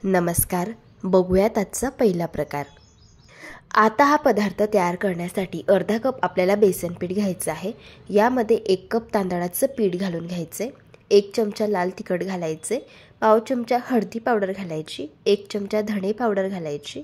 नमस्कार. बघूयात आजचा पहिला प्रकार. आता हा पदार्थ तयार करण्यासाठी अर्धा कप आपल्याला बेसन पीठ घ्यायचं आहे. यामध्ये 1 कप तांदळाचं पीठ घालून घ्यायचे, 1 चमचा लाल तिखट घालायचे, पाव चमचा हळदी पावडर घालायची, 1 चमचा धणे पावडर घालायची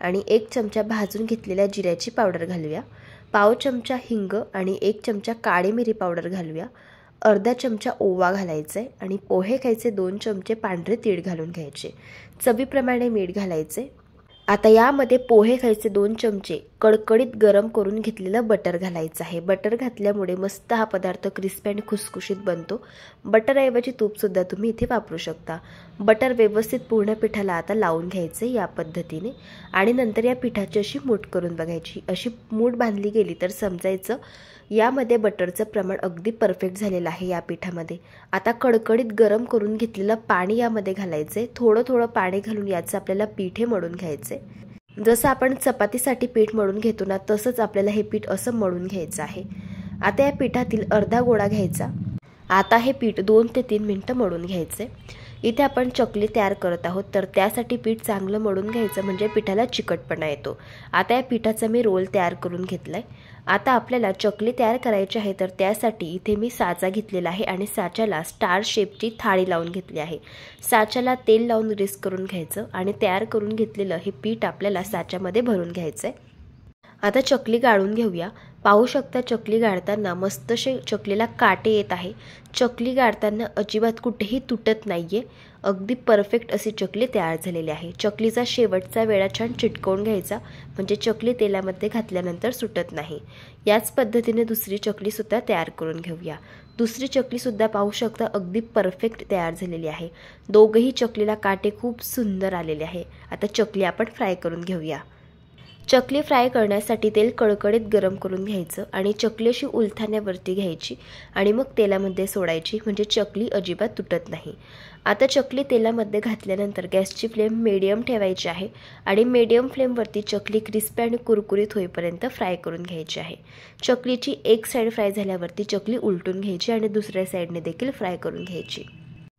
आणि 1 चमचा भाजून घेतलेल्या जिऱ्याची पावडर घालूया. पाव चमचा हिंग आणि 1 चमचा काळी मिरी पावडर घालूया. अर्धा चमचा ओवा घालायचा आहे आणि पोहे खायचे 2 चमचे पांढरे तीळ घालून घ्यायचे. चवीप्रमाणे मीठ घालायचे. आता यामध्ये पोहे खायचे 2 चमचे कडकडीत गरम करून घेतलेलं बटर घालायचं आहे. बटर घातल्यामुळे मस्त हा पदार्थ क्रिस्पी आणि खुसखुशीत बनतो. बटरऐवजी तूपसुद्धा तुम्ही इथे वापरू शकता. बटर व्यवस्थित पूर्ण पिठाला आता लावून घ्यायचे या पद्धतीने आणि नंतर या पिठाची अशी मूठ करून बघायची. अशी मूठ बांधली गेली तर समजायचं यामध्ये बटरचं प्रमाण अगदी परफेक्ट झालेलं आहे या पिठामध्ये. आता कडकडीत गरम करून घेतलेलं पाणी यामध्ये घालायचे. थोडं थोडं पाणी घालून याचं आपल्याला पीठ हे मळून घ्यायचे. जसं आपण चपातीसाठी पीठ मळून घेतो ना, तसंच आपल्याला हे पीठ असं मळून घ्यायचं आहे. आता या पिठातील अर्धा गोळा घ्यायचा. आता हे पीठ 2 ते 3 मिनिटं मळून घ्यायचे. इथे आपण चकली तयार करत आहोत, तर त्यासाठी पीठ चांगलं मळून घ्यायचं म्हणजे पिठाला चिकटपणा येतो. आता या पिठाचा मी रोल तयार करून घेतलाय. आता आपल्याला चकली तयार करायची आहे, तर त्यासाठी इथे मी साचा घेतलेला आहे आणि साच्याला स्टार शेपची थाळी लावून घेतली आहे. साच्याला तेल लावून ग्रीस करून घ्यायचं आणि तयार करून घेतलेलं हे पीठ आपल्याला साच्यामध्ये भरून घ्यायचं आहे. आता चकली गाळून घेऊया. पाहू शकता चकली गाळताना मस्तसे चकलीला काटे येत आहे. चकली गाळताना अजिबात कुठेही तुटत नाहीये. अगदी परफेक्ट अशी चकली तयार झालेली आहे. चकलीचा शेवटचा वेळा छान चिटकवून घ्यायचा म्हणजे चकली तेलामध्ये घातल्यानंतर सुटत नाही. याच पद्धतीने दुसरी चकलीसुद्धा तयार करून घेऊया. दुसरी चकलीसुद्धा पाहू शकता अगदी परफेक्ट तयार झालेली आहे. दोघंही चकलीला काटे खूप सुंदर आलेले आहे. आता चकली आपण फ्राय करून घेऊया. चकली फ्राय करण्यासाठी तेल कडकडीत गरम करून घ्यायचं आणि चकली अशी उलथाण्यावरती घ्यायची आणि मग तेलामध्ये सोडायची म्हणजे चकली अजिबात तुटत नाही. आता चकली तेलामध्ये घातल्यानंतर गॅसची फ्लेम मीडियम ठेवायची आहे आणि मीडियम फ्लेमवरती चकली क्रिस्पी आणि कुरकुरीत होईपर्यंत फ्राय करून घ्यायची आहे. चकलीची एक साईड फ्राय झाल्यावरती चकली उलटून घ्यायची आणि दुसऱ्या साईडने देखील फ्राय करून घ्यायची.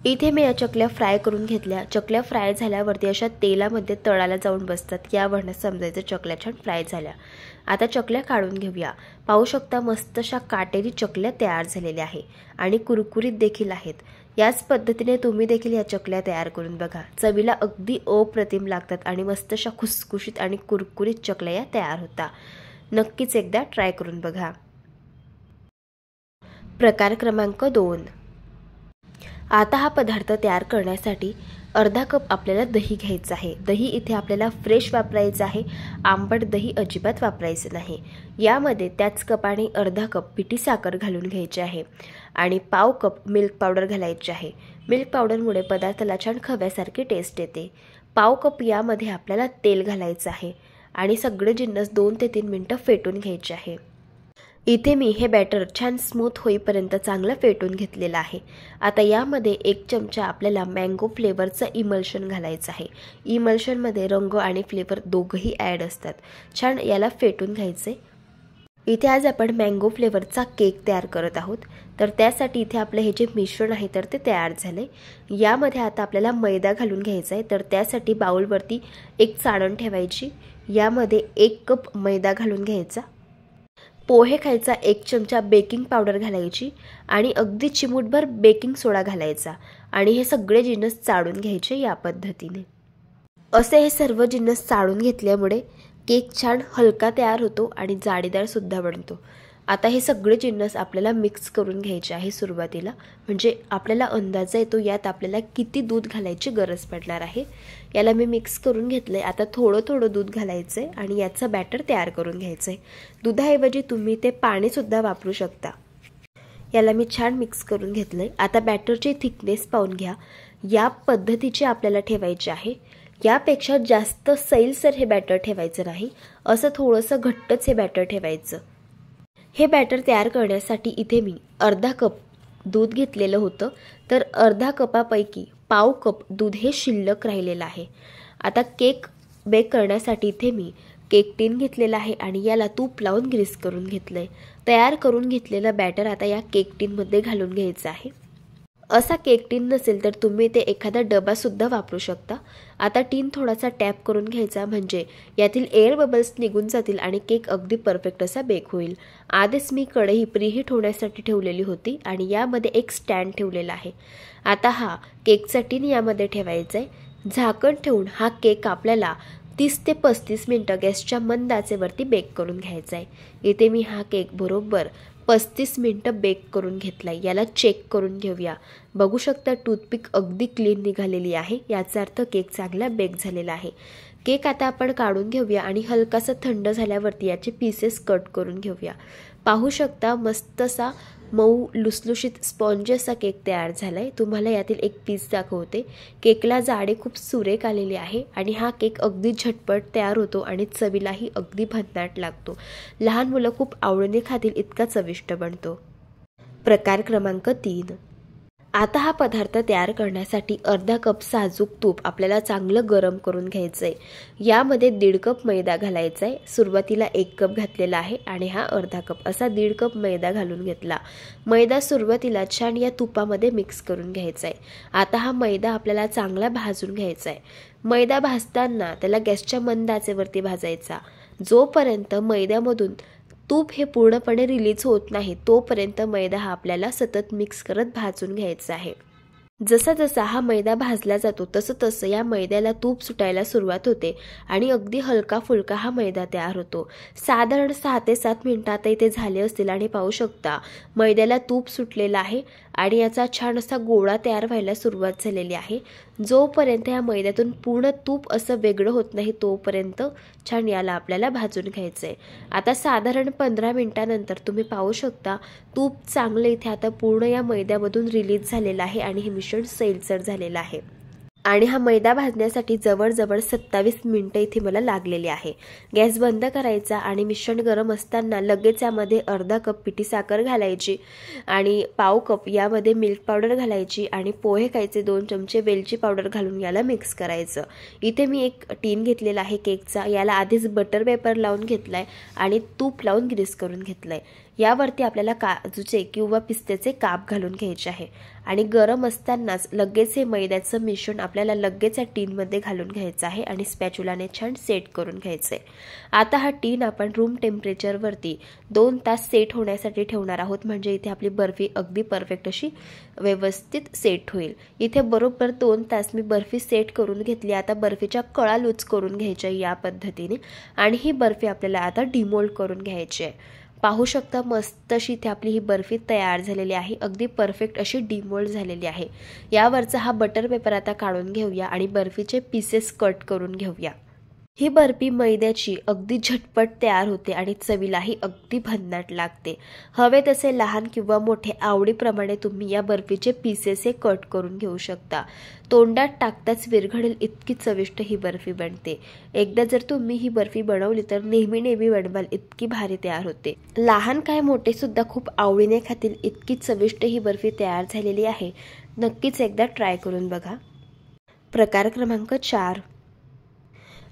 इथे मी या चकल्या फ्राय करून घेतल्या. चकल्या फ्राय झाल्यावरती अशा तेलामध्ये तळाला जाऊन बसतात. यावरनं समजायचं चकल्या छान फ्राय झाल्या. आता चकल्या काढून घेऊया. पाहू शकता मस्त अशा काटेरी चकल्या तयार झालेल्या आहे आणि कुरकुरीत देखील आहेत. याच पद्धतीने तुम्ही देखील या चकल्या तयार करून बघा. चवीला अगदी अप्रतिम लागतात आणि मस्त अशा खुसखुशीत आणि कुरकुरीत चकल्या या तयार होता. नक्कीच एकदा ट्राय करून बघा. प्रकार क्रमांक 2. आता हा पदार्थ तयार करण्यासाठी अर्धा कप आपल्याला दही घ्यायचं आहे. दही इथे आपल्याला फ्रेश वापरायचं आहे. आंबट दही अजिबात वापरायचं नाही. यामध्ये त्याच कपाने अर्धा कप पिठी साखर घालून घ्यायची आहे आणि पाव कप मिल्क पावडर घालायची आहे. मिल्क पावडरमुळे पदार्थाला छान खव्यासारखी टेस्ट येते. पाव कप यामध्ये आपल्याला तेल घालायचं आहे आणि सगळे जिन्नस 2 ते 3 मिनिटं फेटून घ्यायचे आहे. इथे मी हे बॅटर छान स्मूथ होईपर्यंत चांगलं फेटून घेतलेलं आहे. आता यामध्ये 1 चमचा आपल्याला मँगो फ्लेवरचं इमल्शन घालायचं आहे. इमल्शनमध्ये रंग आणि फ्लेवर दोघंही ॲड असतात. छान याला फेटून घ्यायचे. इथे आज आपण मँगो फ्लेवरचा केक तयार करत आहोत, तर त्यासाठी इथे आपलं हे जे मिश्रण आहे तर ते तयार झाले. यामध्ये आता आपल्याला मैदा घालून घ्यायचा आहे, तर त्यासाठी बाउलवरती एक चाळण ठेवायची. यामध्ये 1 कप मैदा घालून घ्यायचा. पोहे खायचा 1 चमचा बेकिंग पावडर घालायची आणि अगदी चिमूटभर बेकिंग सोडा घालायचा आणि हे सगळे जिन्नस चाळून घ्यायचे या पद्धतीने. असे हे सर्व जिन्नस चाळून घेतल्यामुळे केक छान हलका तयार होतो आणि जाळीदार सुद्धा बनतो. आता हे सगळे जिन्नस आपल्याला मिक्स करून घ्यायचे आहे सुरुवातीला, म्हणजे आपल्याला अंदाजा येतो यात आपल्याला किती दूध घालायची गरज पडणार आहे. याला मी मिक्स करून घेतलंय. आता थोडं थोडं दूध घालायचंय आणि याचं बॅटर तयार करून घ्यायचंय. दुधाऐवजी तुम्ही ते पाणीसुद्धा वापरू शकता. याला मी छान मिक्स करून घेतलंय. आता बॅटरची थिकनेस पाहून घ्या. या पद्धतीची आपल्याला ठेवायची आहे. यापेक्षा जास्त सैलसर हे बॅटर ठेवायचं नाही. असं थोडंसं घट्टच हे बॅटर ठेवायचं. हे बॅटर तयार करण्यासाठी इथे मी अर्धा कप दूध घेतलेलं होतं, तर अर्धा कपापैकी पाव कप दूध हे शिल्लक राहिलेलं आहे. आता केक बेक करण्यासाठी इथे मी केक टीन घेतलेला आहे आणि याला तूप लावून ग्रीस करून घेतलंय. तयार करून घेतलेलं बॅटर आता या केक टीनमध्ये घालून घ्यायचं आहे. असा केक टीन नसेल तर तुम्ही ते एखादा डबासुद्धा वापरू शकता। आता टीन थोडासा टॅप करून घ्यायचा, म्हणजे यातील एअर बबल्स निघून जातील आणि केक अगदी परफेक्ट असा बेक होईल। आधीच मी कढई प्रीहीट होण्यासाठी ठेवलेली होती आणि यामध्ये एक स्टँड ठेवलेला आहे। आता हा केकचा टीन यामध्ये ठेवायचा आहे। झाकण ठेवून हा केक आपल्याला 30 ते 35 मिनिटं गॅसच्या मंद आचेवरती बेक करून घ्यायचा आहे। इथे मी हा केक बरोबर 35 मिनिटं बेक करून घेतलाय। याला चेक करून घेऊया। बघू शकता टूथपिक अगदी क्लीन निघालेली आहे, याचा अर्थ केक चांगला बेक झालेला आहे। केक आता आपण काढून घेऊया आणि हलकासा थंड झाल्यावरती याचे पीसेस कट करून घेऊया। पाहू शकता मस्त असा मऊ लुसलुशीत स्पॉन्ज असा केक तयार झालाय। तुम्हाला यातील एक पीस दाखवते। केकला जाडे खूप सुरेख आलेली आहे आणि हा केक अगदी झटपट तयार होतो आणि चवीलाही अगदी भन्नाट लागतो। लहान मुलं खूप आवडीने खातील इतका चविष्ट बनतो। प्रकार क्रमांक 3। आता हा पदार्थ तयार करण्यासाठी अर्धा कप साजूक तूप आपल्याला चांगलं गरम करून घ्यायचंय। यामध्ये 1.5 कप मैदा घालायचा आहे। सुरुवातीला 1 कप घातलेला आहे आणि हा अर्धा कप असा 1.5 कप मैदा घालून घेतला। मैदा सुरुवातीला छान या तुपामध्ये मिक्स करून घ्यायचा आहे। आता हा मैदा आपल्याला चांगला भाजून घ्यायचा आहे। मैदा भाजताना त्याला गॅसच्या मंद आचेवरती भाजायचा। जोपर्यंत मैद्यामधून तूप हे पूर्णपणे रिलीज होत नाही तोपर्यंत मैदा हा आपल्याला सतत मिक्स करत भाजून घ्यायचा आहे। जसा जसा हा मैदा भाजला जातो तसं तसं या मैद्याला तूप सुटायला सुरुवात होते आणि अगदी हलका फुलका हा मैदा तयार होतो। साधारण 6 ते 7 मिनिटं आता इथे झाले असतील आणि पाहू शकता मैद्याला तूप सुटलेला आहे आणि याचा छान असा गोळा तयार व्हायला सुरुवात झालेली आहे। जोपर्यंत या मैद्यातून पूर्ण तूप असं वेगळं होत नाही तोपर्यंत छान याला आपल्याला भाजून घ्यायचंय। आता साधारण 15 मिनिटांनंतर तुम्ही पाहू शकता तूप चांगलं इथे आता पूर्ण या मैद्यामधून रिलीज झालेलं आहे आणि हे मिश्रण सैलसर झालेलं आहे आणि हा मैदा भाजण्यासाठी जवळजवळ 27 मिनिटं इथे मला लागलेली आहे। गॅस बंद करायचा आणि मिश्रण गरम असताना लगेच यामध्ये अर्धा कप पिठी साखर घालायची आणि पाव कप यामध्ये मिल्क पावडर घालायची आणि पोहे खायचे 2 चमचे वेलची पावडर घालून याला मिक्स करायचं। इथे मी एक टीन घेतलेला आहे केकचा, याला आधीच बटर पेपर लावून घेतलाय आणि तूप लावून ग्रीस करून घेतलंय। यावरती आपल्याला काजूचे किंवा पिस्त्याचे काप घालून घ्यायचे आहे आणि गरम असतानाच लगेच हे मैद्याचं मिश्रण आपल्याला लगेच या टीनमध्ये घालून घ्यायचं आहे आणि स्पॅच्युलाने छान सेट करून घ्यायचं आहे। आता हा टीन आपण रूम टेम्परेचरवरती 2 तास सेट होण्यासाठी ठेवणार आहोत, म्हणजे इथे आपली बर्फी अगदी परफेक्ट अशी व्यवस्थित सेट होईल। इथे बरोबर 2 तास मी बर्फी सेट करून घेतली। आता बर्फीच्या कळा लूज करून घ्यायच्या या पद्धतीने आणि ही बर्फी आपल्याला आता डिमोल्ड करून घ्यायची आहे। पाहू शकता मस्त अशी इथे आपली ही बर्फी तयार झालेली आहे, अगदी परफेक्ट अशी डिमोल्ड झालेली आहे। यावरचा हा बटर पेपर आता काढून घेऊया आणि बर्फीचे पीसेस कट करून घेऊया। ही बर्फी मैद्याची अगदी झटपट तयार होते आणि चवीलाही अगदी भन्नाट लागते। हवे तसे लहान किंवा मोठे आवडीप्रमाणे तुम्ही या बर्फीचे पीसेस हे कट करून घेऊ शकता। तोंडात टाकताच विरघळेल इतकी चविष्ट ही बर्फी बनते। एकदा जर तुम्ही ही बर्फी बनवली तर नेहमी बनवाल इतकी भारी तयार होते। लहान काय मोठे सुद्धा खूप आवडीने खातील इतकी चविष्ट ही बर्फी तयार झालेली आहे। नक्कीच एकदा ट्राय करून बघा। प्रकार क्रमांक 4।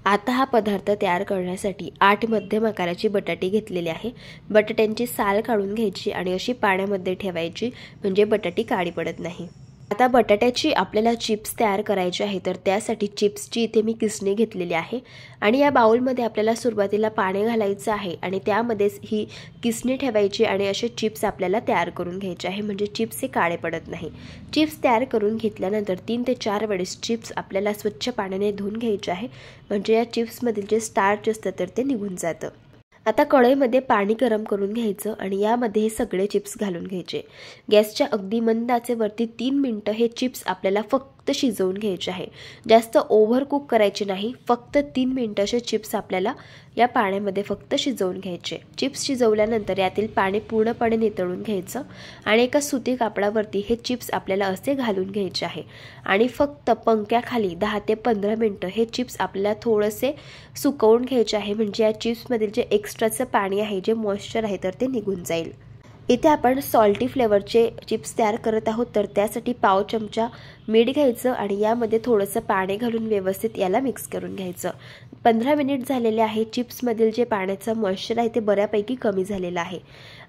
आता हा पदार्थ तयार करण्यासाठी 8 मध्यम आकाराची बटाटी घेतलेली आहे। बटाट्यांची साल काढून घ्यायची आणि अशी पाण्यामध्ये ठेवायची, म्हणजे बटाटी काळी पडत नाही। आता बटाट्याची आपल्याला चिप्स तयार करायचे आहे, तर त्यासाठी चिप्सची इथे मी किसणी घेतलेली आहे आणि या बाउलमध्ये आपल्याला सुरुवातीला पाणी घालायचं आहे आणि त्यामध्येच ही किसणी ठेवायची आणि असे चिप्स आपल्याला तयार करून घ्यायचे आहे, म्हणजे चिप्स हे काळे पडत नाही। चिप्स तयार करून घेतल्यानंतर 3 ते 4 वेळेस चिप्स आपल्याला स्वच्छ पाण्याने धुवून घ्यायचे आहे, म्हणजे या चिप्समधील जे स्टार्च असतं तर ते निघून जातं। आता कढईमध्ये पाणी गरम करून घ्यायचं आणि यामध्ये हे सगळे चिप्स घालून घ्यायचे। गॅसच्या अगदी मंद आचेवरती 3 मिनिटं हे चिप्स आपल्याला फक्त शिजवून घ्यायचे आहे। जास्त ओव्हर कुक करायचे नाही, फक्त 3 मिनिटं असे चिप्स आपल्याला या पाण्यामध्ये फक्त शिजवून घ्यायचे। चिप्स शिजवल्यानंतर यातील पाणी पूर्णपणे नितळून घ्यायचं आणि एका सुती कापडावरती हे चिप्स आपल्याला असे घालून घ्यायचे आहे आणि फक्त पंख्याखाली 10 ते 15 मिनिटं हे चिप्स आपल्याला थोडेसे सुकवून घ्यायचे आहे, म्हणजे या चिप्समधील जे एक्स्ट्राचं पाणी आहे, जे मॉइश्चर आहे तर ते निघून जाईल। इथे आपण सॉल्टी फ्लेवरचे चिप्स तयार करत आहोत, तर त्यासाठी पाव चमचा मीठ घ्यायचं आणि यामध्ये थोडंसं पाणी घालून व्यवस्थित याला मिक्स करून घ्यायचं। 15 मिनिट झालेले आहे। चिप्समधील जे पाण्याचं मॉइश्चर आहे ते बऱ्यापैकी कमी झालेलं आहे।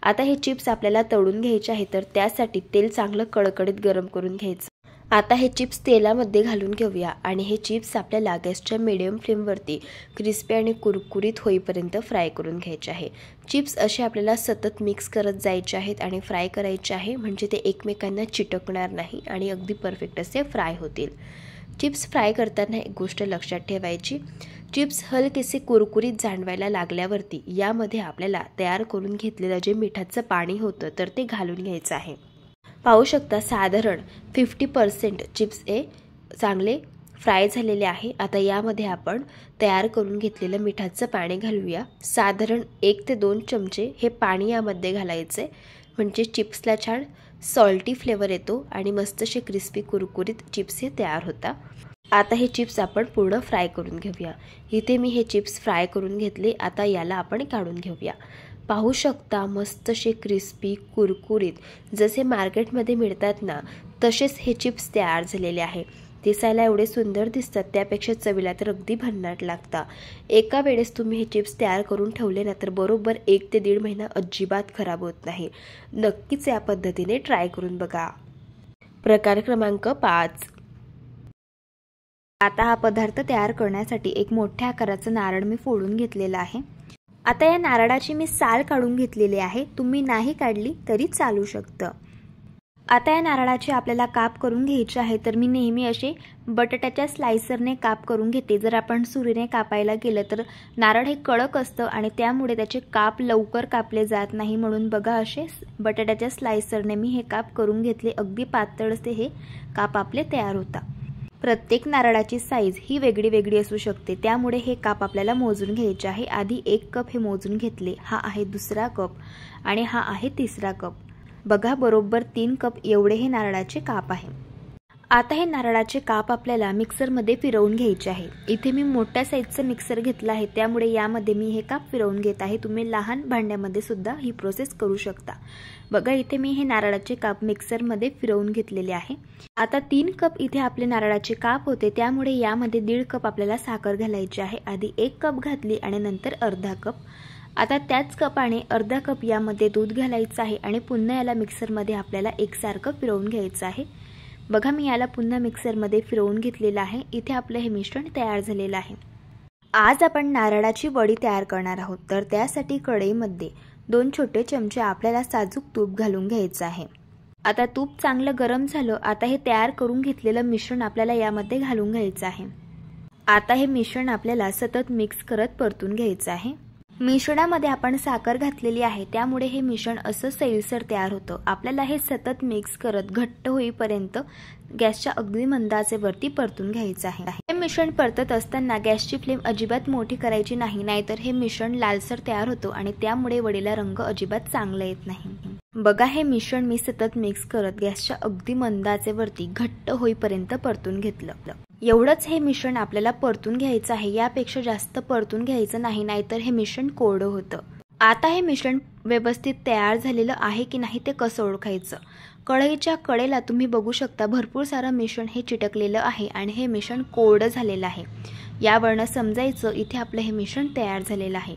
आता हे चिप्स आपल्याला तळून घ्यायचे आहे, तर त्यासाठी तेल चांगलं कडकडीत गरम करून घ्यायचं। आता हे चिप्स तेलामध्ये घालून घेऊया आणि हे चिप्स आपल्याला गॅसच्या मीडियम फ्लेमवरती क्रिस्पी आणि कुरकुरीत होईपर्यंत फ्राय करून घ्यायचे आहे। चिप्स असे आपल्याला सतत मिक्स करत जायचे आहेत आणि फ्राय करायचे आहे, म्हणजे ते एकमेकांना चिटकणार नाही आणि अगदी परफेक्ट असे फ्राय होतील। चिप्स फ्राय करताना एक गोष्ट लक्षात ठेवायची, चिप्स हलकेसे कुरकुरीत जाणवायला लागल्यावरती यामध्ये आपल्याला तयार करून घेतलेलं जे मिठाचं पाणी होतं तर ते घालून घ्यायचं आहे। पाहू शकता साधारण 50% चिप्स हे चांगले फ्राय झालेले आहे। आता यामध्ये आपण तयार करून घेतलेलं मिठाचं पाणी घालूया। साधारण 1 ते 2 चमचे हे पाणी यामध्ये घालायचे, म्हणजे चिप्सला छान सॉल्टी फ्लेवर येतो आणि मस्तसे क्रिस्पी कुरकुरीत चिप्स हे तयार होतात। आता हे चिप्स आपण पूर्ण फ्राय करून घेऊया। इथे मी हे चिप्स फ्राय करून घेतले। आता याला आपण काढून घेऊया। पाहू शकता मस्तसे क्रिस्पी कुरकुरीत जसे मार्केटमध्ये मिळतात ना तसेच हे चिप्स तयार झालेले आहे। दिसायला एवढे सुंदर दिसतात, त्यापेक्षा चवीला तर अगदी भन्नाट लागतात। एका वेळेस तुम्ही हे चिप्स तयार करून ठेवले ना तर बरोबर 1 ते 1.5 महिना अजिबात खराब होत नाही। नक्कीच या पद्धतीने ट्राय करून बघा। प्रकार क्रमांक 5। आता हा पदार्थ तयार करण्यासाठी एक मोठ्या आकाराचं नारळ मी फोडून घेतलेला आहे। आता या नारळाची मी साल काढून घेतलेली आहे, तुम्ही नाही काढली तरी चालू शकतं। आता या नारळाचे आपल्याला काप करून घ्यायचे आहे, तर मी नेहमी असे बटाट्याच्या स्लाइसरने काप करून घेते। जर आपण सुरीने कापायला गेलं तर नारळ हे कडक असतं आणि त्यामुळे त्याचे काप लवकर कापले जात नाही, म्हणून बघा असे बटाट्याच्या स्लाइसरने मी हे काप करून घेतले। अगदी पातळ असे हे काप आपले तयार होतात। प्रत्येक नारळाची साईज ही वेगळी वेगळी असू शकते, त्यामुळे हे काप आपल्याला मोजून घ्यायचे आहे। आधी 1 कप हे मोजून घेतले, हा आहे दुसरा कप आणि हा आहे तिसरा कप। बघा बरोबर 3 कप एवढे हे नारळाचे काप आहे। आता हे नारळाचे काप आपल्याला मिक्सरमध्ये फिरवून घ्यायचे आहे। इथे मी मोठ्या साईजचं मिक्सर घेतलं आहे, त्यामुळे यामध्ये मी हे काप फिरवून घेत आहे। तुम्ही लहान भांड्यामध्ये सुद्धा ही प्रोसेस करू शकता। बघा इथे मी हे नारळाचे काप मिक्सरमध्ये फिरवून घेतलेले आहे। आता 3 कप इथे आपले नारळाचे काप होते, त्यामुळे यामध्ये 1.5 कप आपल्याला साखर घालायची आहे। आधी 1 कप घातली आणि नंतर अर्धा कप। आता त्याच कपाने अर्धा कप यामध्ये दूध घालायचं आहे आणि पुन्हा याला मिक्सरमध्ये आपल्याला एकसारखं फिरवून घ्यायचं आहे। बघा मी याला पुन्हा मिक्सरमध्ये फिरवून घेतलेलं आहे। इथे आपलं हे मिश्रण तयार झालेलं आहे। आज आपण नारळाची वडी तयार करणार आहोत, तर त्यासाठी कढईमध्ये 2 छोटे चमचे आपल्याला साजूक तूप घालून घ्यायचं आहे। आता तूप चांगलं गरम झालं। आता हे तयार करून घेतलेलं मिश्रण आपल्याला यामध्ये घालून घ्यायचं आहे। आता हे मिश्रण आपल्याला सतत मिक्स करत परतून घ्यायचं आहे। मिश्रणामध्ये आपण साखर घातलेली आहे, त्यामुळे हे मिश्रण असं सैलसर तयार होतं। आपल्याला हे सतत मिक्स करत घट्ट होईपर्यंत गॅसच्या अगदी मंद आचेवरती परतून घ्यायचं आहे। हे मिश्रण परतत असताना गॅसची फ्लेम अजिबात मोठी करायची नाही, नाहीतर हे मिश्रण लालसर तयार होतं आणि त्यामुळे वडीला रंग अजिबात चांगला येत नाही। बघा हे मिश्रण मी सतत मिक्स करत गॅसच्या अगदी मंद आचेवरती घट्ट होईपर्यंत परतून घेतलं। एवढंच हे मिश्रण आपल्याला परतून घ्यायचं आहे, यापेक्षा जास्त परतून घ्यायचं नाही, नाहीतर हे मिश्रण कोरडं होतं। आता हे मिश्रण व्यवस्थित तयार झालेलं आहे की नाही ते कसं ओळखायचं? कढईच्या कडेला तुम्ही बघू शकता भरपूर सारं मिश्रण हे चिटकलेलं आहे आणि हे मिश्रण कोरडं झालेलं आहे। यावरनं समजायचं इथे आपलं हे मिश्रण तयार झालेलं आहे।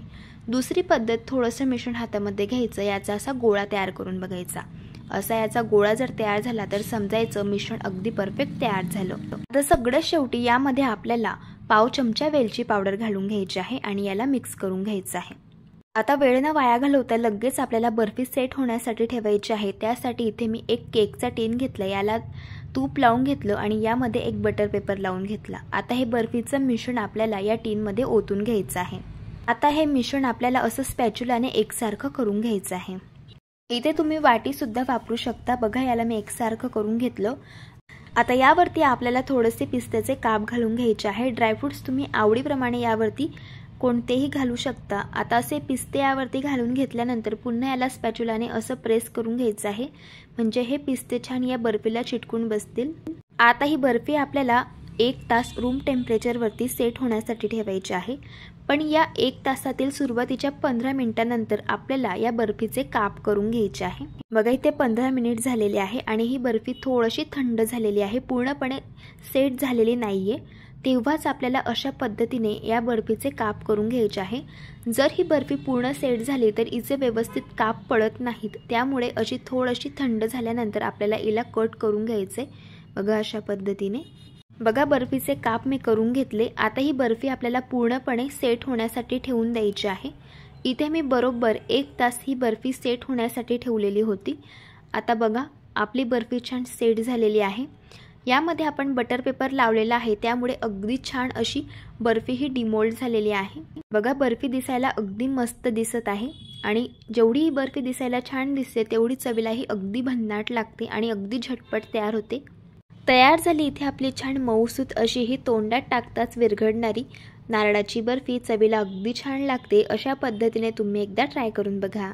दुसरी पद्धत, थोडंसं मिश्रण हातामध्ये घ्यायचं, याचा असा गोळा तयार करून बघायचा। असा याचा गोळा जर तयार झाला तर समजायचं मिश्रण अगदी परफेक्ट तयार झालं। आता सगळ्यात शेवटी यामध्ये आपल्याला पाव चमचा वेलची पावडर घालून घ्यायची आहे आणि याला मिक्स करून घ्यायचं आहे। आता वेळ न वाया घालवता लगेच आपल्याला बर्फी सेट होण्यासाठी ठेवायची आहे। त्यासाठी इथे मी एक केकचा टीन घेतला, याला तूप लावून घेतलं आणि यामध्ये एक बटर पेपर लावून घेतला। आता हे बर्फीचं मिश्रण आपल्याला या टीनमध्ये ओतून घ्यायचं आहे। आता हे मिश्रण आपल्याला असं स्पॅच्युलाने एकसारखं करून घ्यायचं आहे। इथे तुम्ही वाटी सुद्धा वापरू शकता। बघा याला मी एकसारखं करून घेतलं। आता यावरती आपल्याला थोडेसे पिस्त्याचे काप घालून घ्यायचे आहे। ड्रायफ्रुट्स तुम्ही आवडीप्रमाणे यावरती कोणतेही घालू शकता। आता असे पिस्ते यावरती घालून घेतल्यानंतर पुन्हा याला स्पॅच्युलाने असं प्रेस करून घ्यायचं आहे, म्हणजे हे पिस्ते छान या बर्फीला चिटकून बसतील। आता ही बर्फी आपल्याला 1 तास रूम टेम्परेचरवरती सेट होण्यासाठी ठेवायचे आहे। पण या 1 तासातील सुरुवातीच्या 15 मिनिटांनंतर आपल्याला या बर्फीचे काप करून घ्यायचे आहे। बघा इथे 15 मिनिट झालेले आहे आणि ही बर्फी थोडीशी थंड झालेली आहे, पूर्णपणे सेट झालेली नाहीये। तेव्हाच आपल्याला अशा पद्धतीने या बर्फीचे काप करून घ्यायचे आहे। जर ही बर्फी पूर्ण सेट झाली तर इचे व्यवस्थित काप पडत नाहीत, त्यामुळे अशी थोडीशी थंड झाल्यानंतर आपल्याला हिला कट करून घ्यायचे। बघा अशा पद्धतीने। बघा बर्फीचे काप मी करून घेतले। आता ही बर्फी आपल्याला पूर्णपणे सेट होण्यासाठी ठेवून द्यायची आहे। इथे मी बरोबर 1 तास ही बर्फी सेट होण्यासाठी ठेवलेली होती। आता बघा आपली बर्फी छान सेट झालेली आहे। यामध्ये आपण बटर पेपर लावलेला आहे, त्यामुळे अगदी छान अशी बर्फी ही डिमोल्ड झालेली आहे। बघा बर्फी दिसायला अगदी मस्त दिसत आहे आणि जेवढी ही बर्फी दिसायला छान दिसते तेवढी चवीला ही अगदी भन्नाट लागते आणि अगदी झटपट तयार होते। तयार झाली इथे आपली छान मऊसूत अशी ही तोंडात टाकताच विरघळणारी नारळाची बर्फी। चवीला अगदी छान लागते। अशा पद्धतीने तुम्ही एकदा ट्राय करून बघा।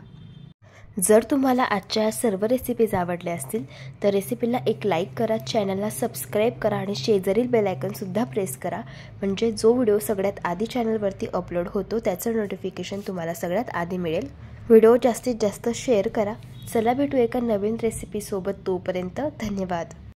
जर तुम्हाला आजच्या सर्व रेसिपीज आवडल्या असतील तर रेसिपीला एक लाईक करा, चॅनलला सबस्क्राईब करा आणि शेजारील बेल आयकॉन सुद्धा प्रेस करा, म्हणजे जो व्हिडिओ सगळ्यात आधी चॅनलवरती अपलोड होतो त्याचं नोटिफिकेशन तुम्हाला सगळ्यात आधी मिळेल। व्हिडिओ जास्तीत जास्त शेअर करा। चला भेटू एका नवीन रेसिपी सोबत, तोपर्यंत धन्यवाद।